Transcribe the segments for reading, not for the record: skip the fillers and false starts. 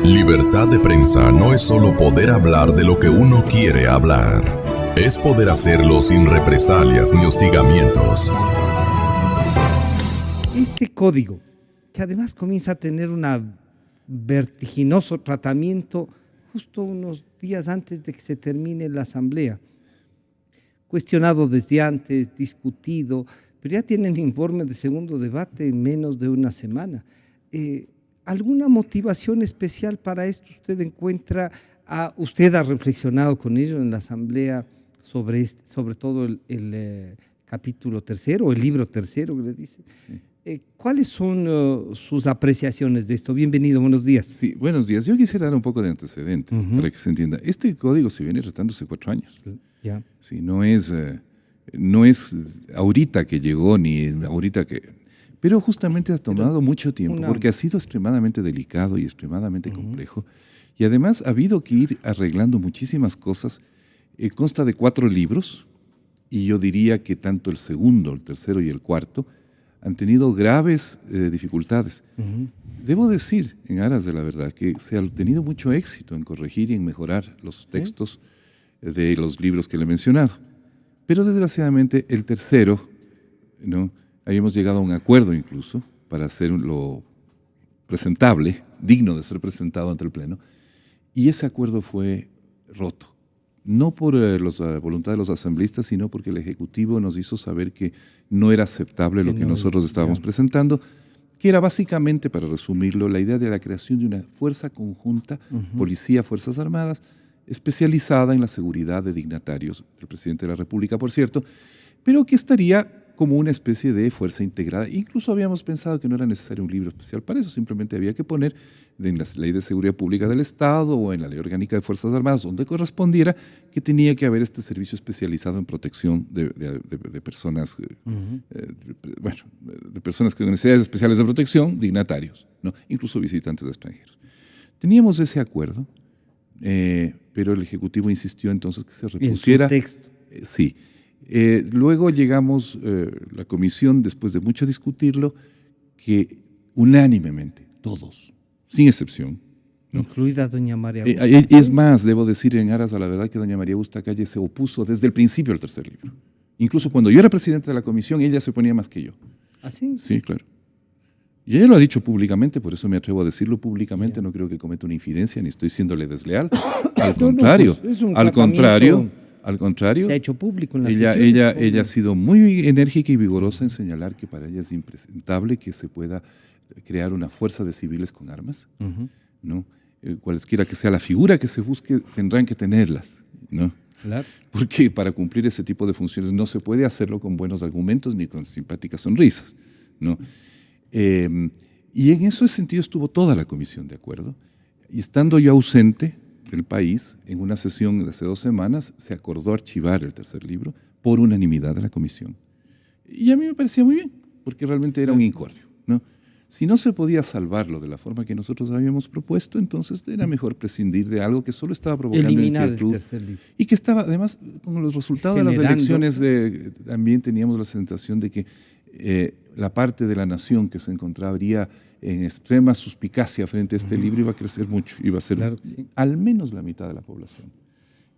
Libertad de prensa no es solo poder hablar de lo que uno quiere hablar. Es poder hacerlo sin represalias ni hostigamientos. Este código, que además comienza a tener un vertiginoso tratamiento justo unos días antes de que se termine la asamblea, cuestionado desde antes, discutido, pero ya tienen informe de segundo debate en menos de una semana. ¿Alguna motivación especial para esto usted encuentra? ¿Usted ha reflexionado con ellos en la asamblea sobre todo el capítulo tercero, o el libro tercero que le dice? Sí. ¿Cuáles son sus apreciaciones de esto? Bienvenido, buenos días. Sí, buenos días. Yo quisiera dar un poco de antecedentes para que se entienda. Este código se viene tratando hace 4 años. Ya. Sí, no es ahorita que llegó, ni ahorita que... Pero justamente ha tomado mucho tiempo porque ha sido extremadamente delicado y extremadamente complejo. Y además ha habido que ir arreglando muchísimas cosas. Consta de 4 libros y yo diría que tanto el segundo, el tercero y el cuarto han tenido graves dificultades. Debo decir, en aras de la verdad, que se ha tenido mucho éxito en corregir y en mejorar los textos de los libros que le he mencionado. Pero desgraciadamente el tercero, ¿no?, habíamos llegado a un acuerdo incluso para hacerlo presentable, digno de ser presentado ante el Pleno, y ese acuerdo fue roto. No por la voluntad de los asambleístas, sino porque el Ejecutivo nos hizo saber que no era aceptable lo que nosotros estábamos presentando, que era básicamente, para resumirlo, la idea de la creación de una fuerza conjunta, policía, Fuerzas Armadas, especializada en la seguridad de dignatarios del Presidente de la República, por cierto, pero que estaría como una especie de fuerza integrada. Incluso habíamos pensado que no era necesario un libro especial para eso, simplemente había que poner en la Ley de Seguridad Pública del Estado o en la Ley Orgánica de Fuerzas Armadas, donde correspondiera, que tenía que haber este servicio especializado en protección de personas, de personas con necesidades especiales de protección, dignatarios, ¿no?, incluso visitantes extranjeros. Teníamos ese acuerdo, pero el Ejecutivo insistió entonces que se repusiera. En su texto. Sí. Luego llegamos, la comisión, después de mucho discutirlo, que unánimemente, todos, sin excepción, ¿no?, incluida doña María es más, debo decir en aras a la verdad que doña María Bustacalle se opuso desde el principio al tercer libro. Incluso cuando yo era presidente de la comisión, ella se ponía más que yo. ¿Ah, sí? Sí, claro. Y ella lo ha dicho públicamente, por eso me atrevo a decirlo públicamente, no creo que cometa una infidencia, ni estoy siéndole desleal. Al contrario, al contrario, se ha hecho público en la ella ha sido muy enérgica y vigorosa en señalar que para ella es impresentable que se pueda crear una fuerza de civiles con armas, ¿no? Cualesquiera que sea la figura que se busque, tendrán que tenerlas, ¿no? Claro. Porque para cumplir ese tipo de funciones no se puede hacerlo con buenos argumentos ni con simpáticas sonrisas, ¿no? Y en ese sentido estuvo toda la comisión de acuerdo, y estando yo ausente del país, en una sesión de hace 2 semanas, se acordó archivar el tercer libro por unanimidad de la comisión. Y a mí me parecía muy bien, porque realmente era un incordio, ¿no? Si no se podía salvarlo de la forma que nosotros habíamos propuesto, entonces era mejor prescindir de algo que solo estaba provocando eliminar inquietud. El tercer libro. Y que estaba, además, con los resultados de las elecciones, también teníamos la sensación de que la parte de la nación que se encontraría en extrema suspicacia frente a este libro iba a crecer mucho, iba a ser al menos la mitad de la población.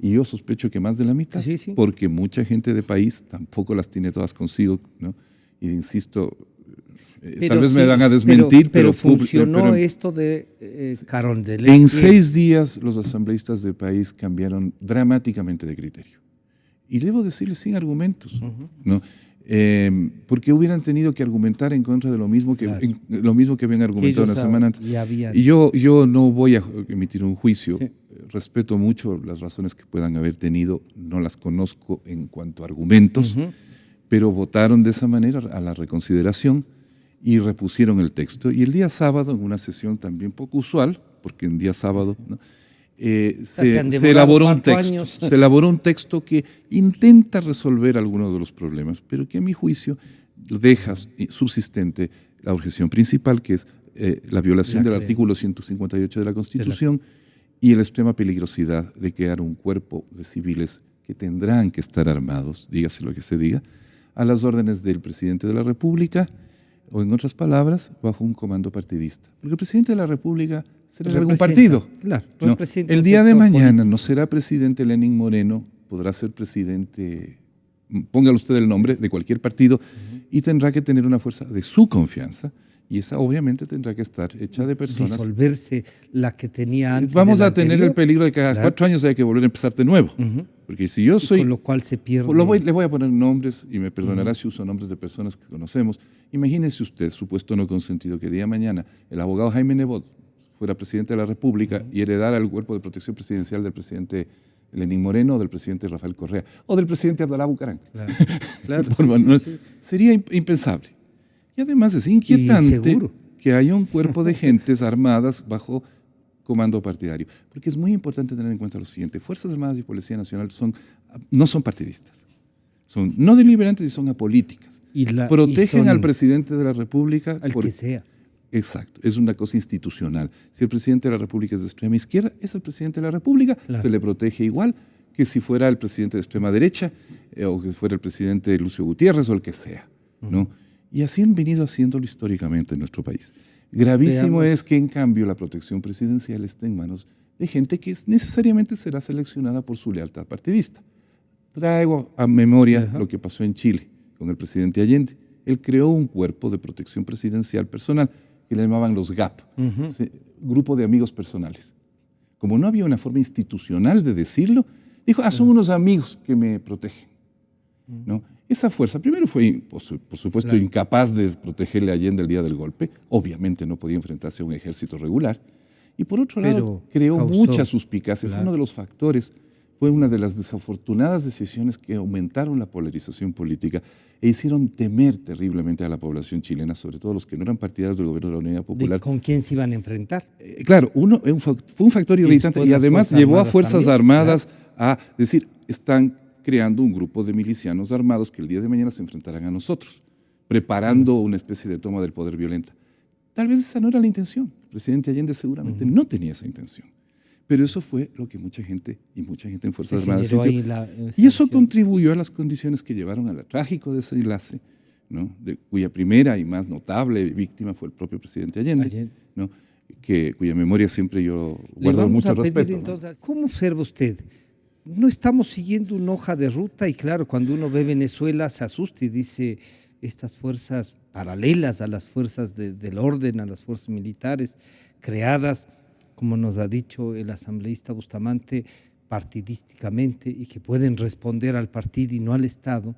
Y yo sospecho que más de la mitad, porque mucha gente de país tampoco las tiene todas consigo, ¿no? Y insisto, tal vez me van a desmentir, pero funcionó esto de Carondelet. En 6 días los asambleístas del país cambiaron dramáticamente de criterio. Y debo decirles sin argumentos, ¿no? Porque hubieran tenido que argumentar en contra de lo mismo que habían argumentado una semana antes. Y yo no voy a emitir un juicio, respeto mucho las razones que puedan haber tenido, no las conozco en cuanto a argumentos, pero votaron de esa manera a la reconsideración y repusieron el texto. Y el día sábado, en una sesión también poco usual, porque en día sábado, ¿no?, se elaboró un texto que intenta resolver algunos de los problemas, pero que a mi juicio deja subsistente la objeción principal, que es la violación del artículo 158 de la Constitución y la extrema peligrosidad de crear un cuerpo de civiles que tendrán que estar armados, dígase lo que se diga, a las órdenes del Presidente de la República, o en otras palabras, bajo un comando partidista. Porque el presidente de la República será de algún partido. Claro, ¿no? El día de mañana no será presidente Lenín Moreno, podrá ser presidente, póngale usted el nombre, de cualquier partido, y tendrá que tener una fuerza de su confianza, y esa obviamente tendrá que estar hecha de personas. Disolverse la que tenía antes. Vamos a tener el peligro de que cada 4 años haya que volver a empezar de nuevo. Porque si yo soy... Con lo cual se pierde... Le voy a poner nombres, y me perdonará si uso nombres de personas que conocemos. Imagínese usted, supuesto no consentido, que día de mañana el abogado Jaime Nebot fuera presidente de la República y heredara el cuerpo de protección presidencial del presidente Lenín Moreno, o del presidente Rafael Correa, o del presidente Abdalá Bucaram. Claro, sí. Sería impensable. Y además es inquietante que haya un cuerpo de gentes armadas bajo comando partidario. Porque es muy importante tener en cuenta lo siguiente: Fuerzas Armadas y Policía Nacional no son partidistas. Son no deliberantes y son apolíticas. Protegen al presidente de la República. Al que sea. Exacto, es una cosa institucional. Si el presidente de la República es de extrema izquierda, es el presidente de la República, se le protege igual que si fuera el presidente de extrema derecha o que fuera el presidente Lucio Gutiérrez o el que sea, ¿no? Y así han venido haciéndolo históricamente en nuestro país. Gravísimo es que, en cambio, la protección presidencial esté en manos de gente que necesariamente será seleccionada por su lealtad partidista. Traigo a memoria lo que pasó en Chile con el presidente Allende. Él creó un cuerpo de protección presidencial personal que le llamaban los GAP, Grupo de Amigos Personales. Como no había una forma institucional de decirlo, dijo, son unos amigos que me protegen, ¿no? Esa fuerza, primero fue, por supuesto, incapaz de protegerle a Allende el día del golpe. Obviamente no podía enfrentarse a un ejército regular. Y por otro lado, creó mucha suspicacia. Fue uno de los factores, fue una de las desafortunadas decisiones que aumentaron la polarización política e hicieron temer terriblemente a la población chilena, sobre todo los que no eran partidarios del gobierno de la Unidad Popular. ¿Con quién se iban a enfrentar? Claro, fue un factor irritante y además llevó a Fuerzas Armadas a decir, están creando un grupo de milicianos armados que el día de mañana se enfrentarán a nosotros, preparando una especie de toma del poder violenta. Tal vez esa no era la intención. El presidente Allende seguramente no tenía esa intención. Pero eso fue lo que mucha gente en Fuerzas Armadas sintió. Y eso contribuyó a las condiciones que llevaron al trágico desenlace, ¿no? Cuya primera y más notable víctima fue el propio presidente Allende, ¿no? Cuya memoria siempre yo guardo mucho respeto. Entonces, ¿cómo observa usted? No estamos siguiendo una hoja de ruta y claro, cuando uno ve Venezuela se asusta y dice, estas fuerzas paralelas a las fuerzas del orden, a las fuerzas militares, creadas, como nos ha dicho el asambleísta Bustamante, partidísticamente y que pueden responder al partido y no al Estado,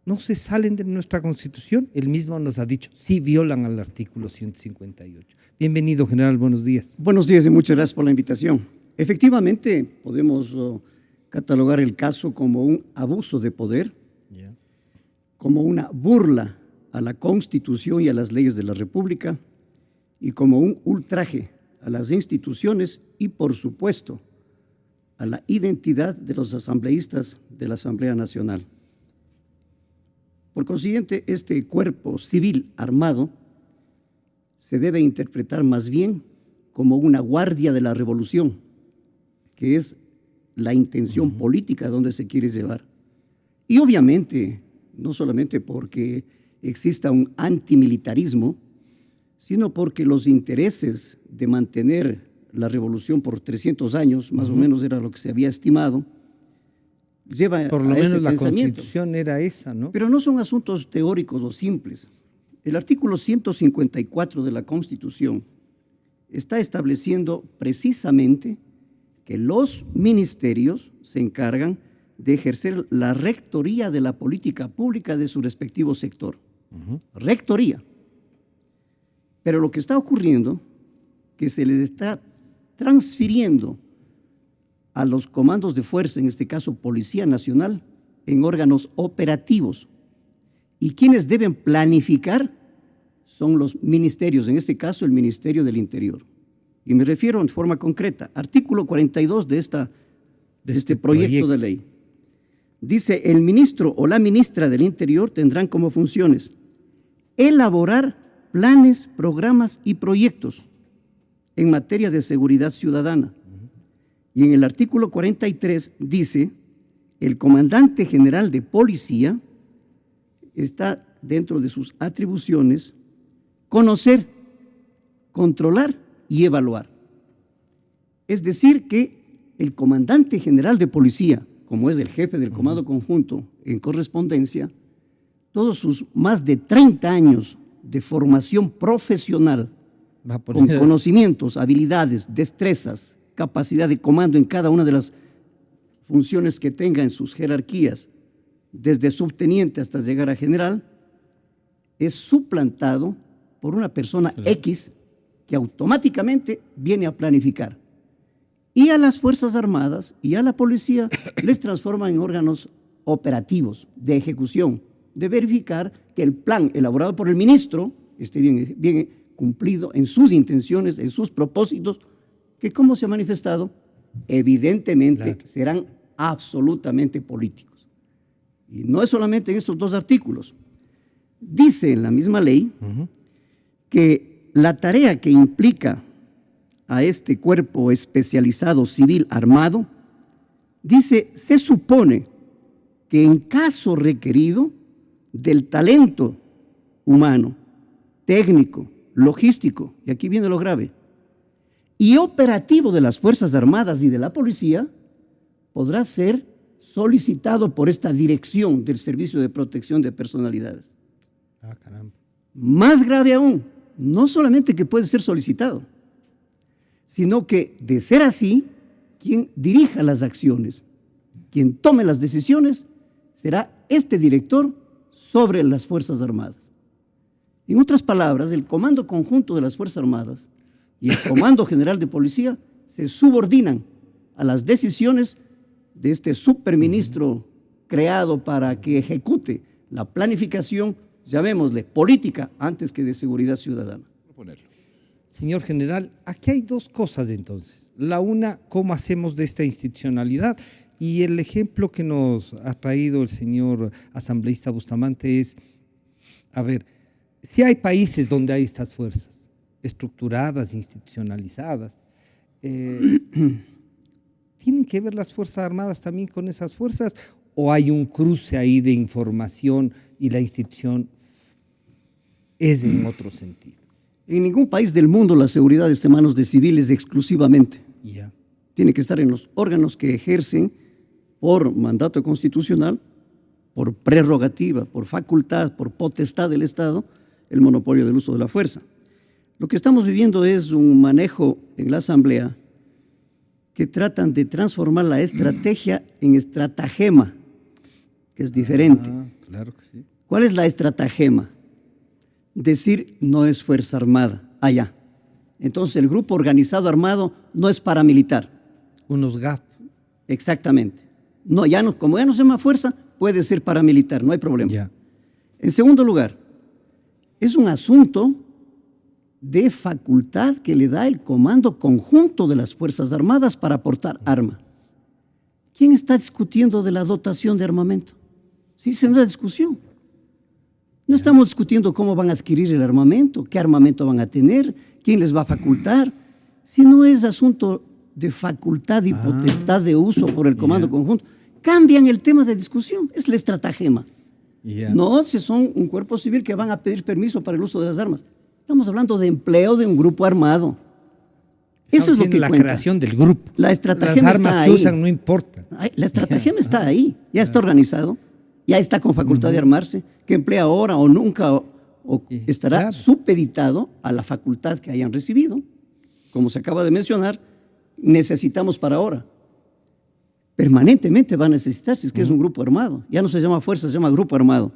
no se salen de nuestra Constitución. Él mismo nos ha dicho, sí violan al artículo 158. Bienvenido, general, buenos días. Buenos días y muchas gracias por la invitación. Efectivamente, podemos catalogar el caso como un abuso de poder, como una burla a la Constitución y a las leyes de la República y como un ultraje a las instituciones y, por supuesto, a la identidad de los asambleístas de la Asamblea Nacional. Por consiguiente, este cuerpo civil armado se debe interpretar más bien como una guardia de la revolución, que es la intención política donde se quiere llevar. Y obviamente, no solamente porque exista un antimilitarismo, sino porque los intereses de mantener la revolución por 300 años, más o menos era lo que se había estimado, lleva por lo a menos este la pensamiento. Constitución era esa, ¿no? Pero no son asuntos teóricos o simples. El artículo 154 de la Constitución está estableciendo precisamente que los ministerios se encargan de ejercer la rectoría de la política pública de su respectivo sector. Rectoría. Pero lo que está ocurriendo, que se les está transfiriendo a los comandos de fuerza, en este caso Policía Nacional, en órganos operativos. Y quienes deben planificar son los ministerios, en este caso el Ministerio del Interior. Y me refiero en forma concreta, artículo 42 de este proyecto de ley. Dice, el ministro o la ministra del Interior tendrán como funciones elaborar planes, programas y proyectos en materia de seguridad ciudadana. Y en el artículo 43 dice, el comandante general de policía está dentro de sus atribuciones conocer, controlar y evaluar. Es decir, que el comandante general de policía, como es el jefe del Comando Conjunto en correspondencia, todos sus más de 30 años de formación profesional, con conocimientos, habilidades, destrezas, capacidad de comando en cada una de las funciones que tenga en sus jerarquías, desde subteniente hasta llegar a general, es suplantado por una persona X que automáticamente viene a planificar. Y a las Fuerzas Armadas y a la policía les transforma en órganos operativos de ejecución, de verificar que el plan elaborado por el ministro esté bien cumplido en sus intenciones, en sus propósitos, que como se ha manifestado, evidentemente serán absolutamente políticos. Y no es solamente en estos dos artículos. Dice en la misma ley que la tarea que implica a este cuerpo especializado civil armado, dice, se supone que en caso requerido del talento humano, técnico, logístico, y aquí viene lo grave, y operativo de las Fuerzas Armadas y de la Policía, podrá ser solicitado por esta dirección del Servicio de Protección de Personalidades. Ah, caramba. Más grave aún, no solamente que puede ser solicitado, sino que, de ser así, quien dirija las acciones, quien tome las decisiones, será este director sobre las Fuerzas Armadas. En otras palabras, el Comando Conjunto de las Fuerzas Armadas y el Comando General de Policía se subordinan a las decisiones de este superministro creado para que ejecute la planificación, llamémosle política, antes que de seguridad ciudadana. Señor general, aquí hay dos cosas entonces. La una, ¿cómo hacemos de esta institucionalidad? Y el ejemplo que nos ha traído el señor asambleísta Bustamante es, a ver, si hay países donde hay estas fuerzas estructuradas, institucionalizadas, ¿tienen que ver las Fuerzas Armadas también con esas fuerzas? ¿O hay un cruce ahí de información y la institución es en otro sentido? En ningún país del mundo la seguridad está en manos de civiles exclusivamente. Yeah. Tiene que estar en los órganos que ejercen por mandato constitucional, por prerrogativa, por facultad, por potestad del Estado, el monopolio del uso de la fuerza. Lo que estamos viviendo es un manejo en la Asamblea que tratan de transformar la estrategia en estratagema, que es diferente. Claro que sí. ¿Cuál es la estratagema? Decir no es Fuerza Armada, allá. Entonces el grupo organizado armado no es paramilitar. Unos GAP. Exactamente. No, como ya no se llama fuerza, puede ser paramilitar, no hay problema. Ya. En segundo lugar, es un asunto de facultad que le da el Comando Conjunto de las Fuerzas Armadas para aportar arma. ¿Quién está discutiendo de la dotación de armamento? Sí, es una discusión. No estamos discutiendo cómo van a adquirir el armamento, qué armamento van a tener, quién les va a facultar, si no es asunto de facultad y potestad de uso por el Comando Conjunto. Cambian el tema de discusión, es la estratagema. No, si son un cuerpo civil que van a pedir permiso para el uso de las armas. Estamos hablando de empleo de un grupo armado. Eso es lo que la cuenta. Creación del grupo. La estratagema las armas está que ahí. usan no importa. La estratagema está ahí, ya está organizado, ya está con facultad de armarse, que emplea ahora o nunca, o estará supeditado a la facultad que hayan recibido. Como se acaba de mencionar, necesitamos para ahora. Permanentemente va a necesitar, si es que es un grupo armado. Ya no se llama fuerza, se llama grupo armado.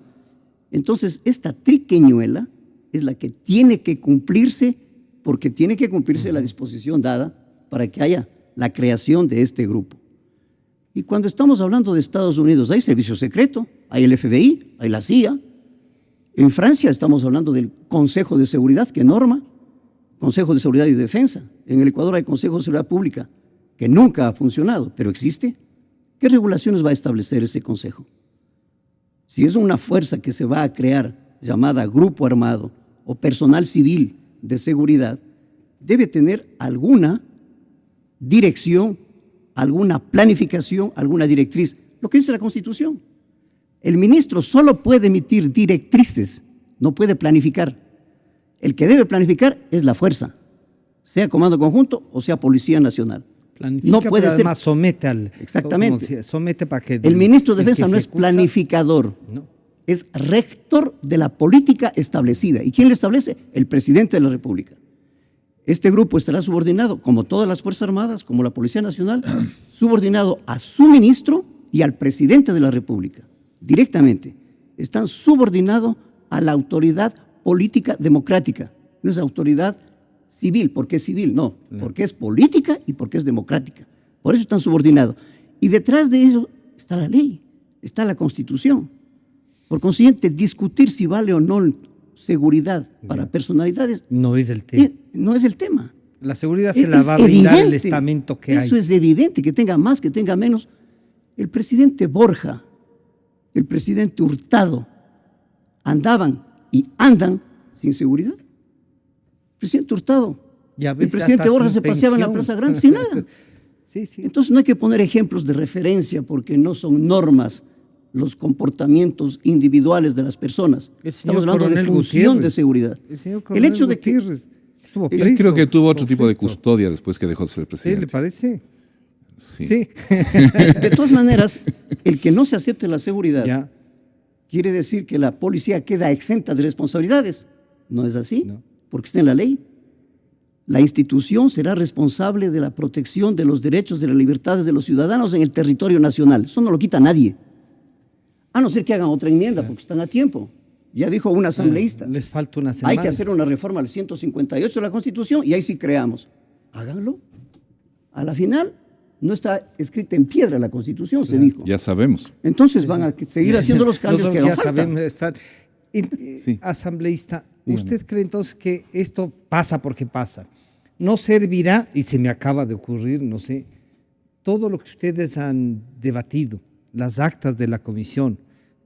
Entonces, esta triqueñuela es la que tiene que cumplirse, porque tiene que cumplirse la disposición dada para que haya la creación de este grupo. Y cuando estamos hablando de Estados Unidos, hay servicio secreto, hay el FBI, hay la CIA. En Francia estamos hablando del Consejo de Seguridad que norma, Consejo de Seguridad y Defensa. En el Ecuador hay Consejo de Seguridad Pública que nunca ha funcionado, pero existe. ¿Qué regulaciones va a establecer ese consejo? Si es una fuerza que se va a crear llamada grupo armado o personal civil de seguridad, debe tener alguna dirección, alguna planificación, alguna directriz. Lo que dice la Constitución. El ministro solo puede emitir directrices, no puede planificar. El que debe planificar es la fuerza, sea Comando Conjunto o sea Policía Nacional. Planifica, no puede ser. Además somete al. Exactamente. Somete para que. El ministro de Defensa no es planificador, no. Es rector de la política establecida. ¿Y quién le establece? El presidente de la República. Este grupo estará subordinado, como todas las Fuerzas Armadas, como la Policía Nacional, subordinado a su ministro y al presidente de la República. Directamente. Están subordinados a la autoridad política democrática. No es autoridad civil. ¿Por qué civil? No, porque es política y porque es democrática. Por eso están subordinados. Y detrás de eso está la ley, está la Constitución. Por consiguiente, discutir si vale o no seguridad para personalidades no es el tema. No es el tema. La seguridad se la va a brindar el estamento que hay. Eso es evidente, que tenga más, que tenga menos. El presidente Borja, el presidente Hurtado, andaban y andan sin seguridad. El presidente Hurtado, el presidente Borja se paseaba en la Plaza Grande sin nada. Sí. Entonces no hay que poner ejemplos de referencia porque no son normas los comportamientos individuales de las personas. Estamos hablando de función de seguridad. El hecho de que yo creo que tuvo otro tipo de custodia después que dejó de ser presidente. ¿Sí le parece? Sí. De todas maneras, el que no se acepte la seguridad quiere decir que la policía queda exenta de responsabilidades. No es así, porque está en la ley. La institución será responsable de la protección de los derechos y las libertades de los ciudadanos en el territorio nacional. Eso no lo quita nadie. A no ser que hagan otra enmienda, porque están a tiempo. Ya dijo un asambleísta. Les falta una semana. Hay que hacer una reforma al 158 de la Constitución y ahí sí creamos. Háganlo. A la final no está escrita en piedra la Constitución, se dijo. Ya sabemos. Entonces van a seguir haciendo los cambios que hagan falta. Sabemos estar. Asambleísta, ¿usted cree entonces que esto pasa porque pasa? No servirá, y se me acaba de ocurrir, no sé, todo lo que ustedes han debatido, las actas de la comisión,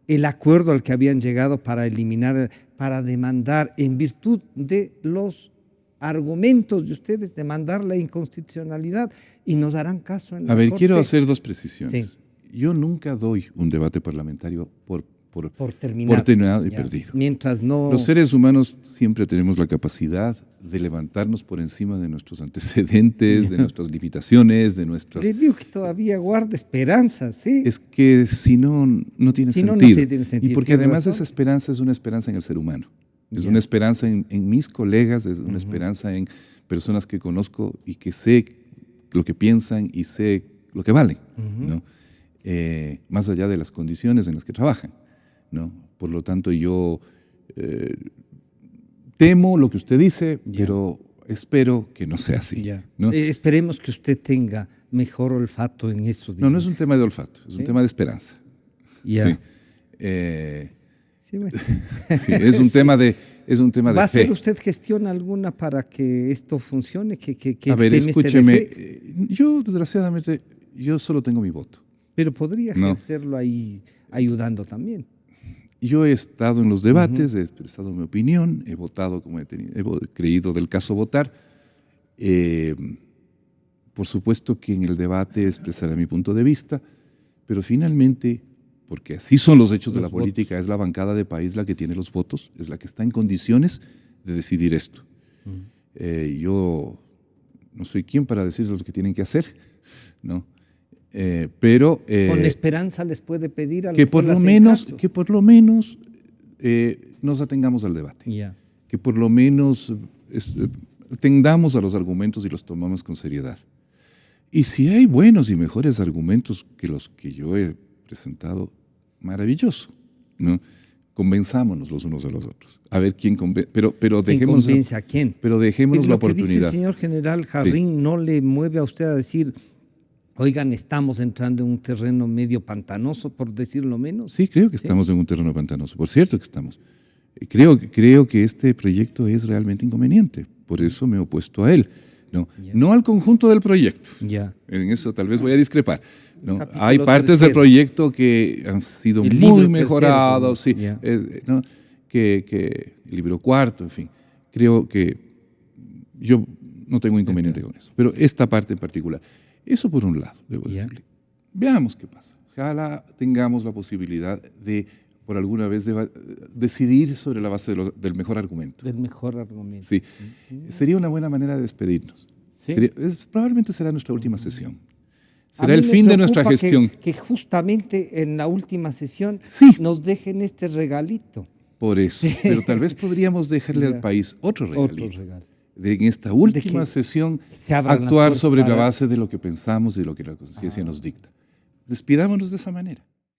el acuerdo al que habían llegado para eliminar, para demandar, en virtud de los argumentos de ustedes, demandar la inconstitucionalidad, y nos harán caso en la Corte. Quiero hacer dos precisiones. Sí. Yo nunca doy un debate parlamentario por terminado y perdido. Mientras no... Los seres humanos siempre tenemos la capacidad de levantarnos por encima de nuestros antecedentes, de nuestras limitaciones, de nuestras... Le digo que todavía guarda esperanza, ¿sí? Es que si no, no tiene sentido. No tiene sentido. Y porque además esa esperanza es una esperanza en el ser humano. Es una esperanza en mis colegas, es una esperanza en personas que conozco y que sé lo que piensan y sé lo que valen, ¿no? Más allá de las condiciones en las que trabajan, ¿no? Por lo tanto, yo temo lo que usted dice, pero espero que no sea así, ¿no? Esperemos que usted tenga mejor olfato en eso. No es un tema de olfato, es un tema de esperanza. Sí. Bueno. Sí, es un tema de fe. ¿Va a hacer usted gestión alguna para que esto funcione? A ver, escúcheme, yo desgraciadamente, yo solo tengo mi voto. Pero podría ejercerlo ahí ayudando también. Yo he estado en los debates, he expresado mi opinión, he votado como he creído del caso votar. Por supuesto que en el debate expresaré mi punto de vista, pero finalmente, porque así son los hechos de la política, es la bancada de país la que tiene los votos, es la que está en condiciones de decidir esto. Yo no soy quien para decirles lo que tienen que hacer, ¿no? Pero con esperanza les puede pedir a que por lo menos nos atengamos al debate, que por lo menos tendamos a los argumentos y los tomamos con seriedad. Y si hay buenos y mejores argumentos que los que yo he presentado, maravilloso, ¿no? Convenzámonos los unos a los otros. A ver quién convence, pero dejémonos. ¿Quién convence a quién? Pero dejémonos la oportunidad. Dice el señor general Jarrín no le mueve a usted a decir, oigan, estamos entrando en un terreno medio pantanoso, por decirlo menos. Sí, creo que estamos en un terreno pantanoso. Por cierto que estamos. Creo que este proyecto es realmente inconveniente. Por eso me he opuesto a él. No al conjunto del proyecto. En eso tal vez voy a discrepar. ¿no? Hay partes del proyecto que han sido muy mejorados, ¿no? que el libro cuarto, en fin. Creo que yo no tengo inconveniente con eso. Pero esta parte en particular. Eso por un lado, debo decirle. Veamos qué pasa. Ojalá tengamos la posibilidad de por alguna vez decidir sobre la base del mejor argumento. Del mejor argumento. Sí, sería una buena manera de despedirnos. ¿Sí? Probablemente será nuestra última sesión. A Será mí el me fin de nuestra preocupa gestión. Que justamente en la última sesión Sí. nos dejen este regalito. Por eso, pero tal vez podríamos dejarle Ya. al país otro regalito. Otro regalo. De en esta última que sesión se abran las actuar puertas sobre la para- base de lo que pensamos y lo que la conciencia nos dicta. Despidámonos de esa manera.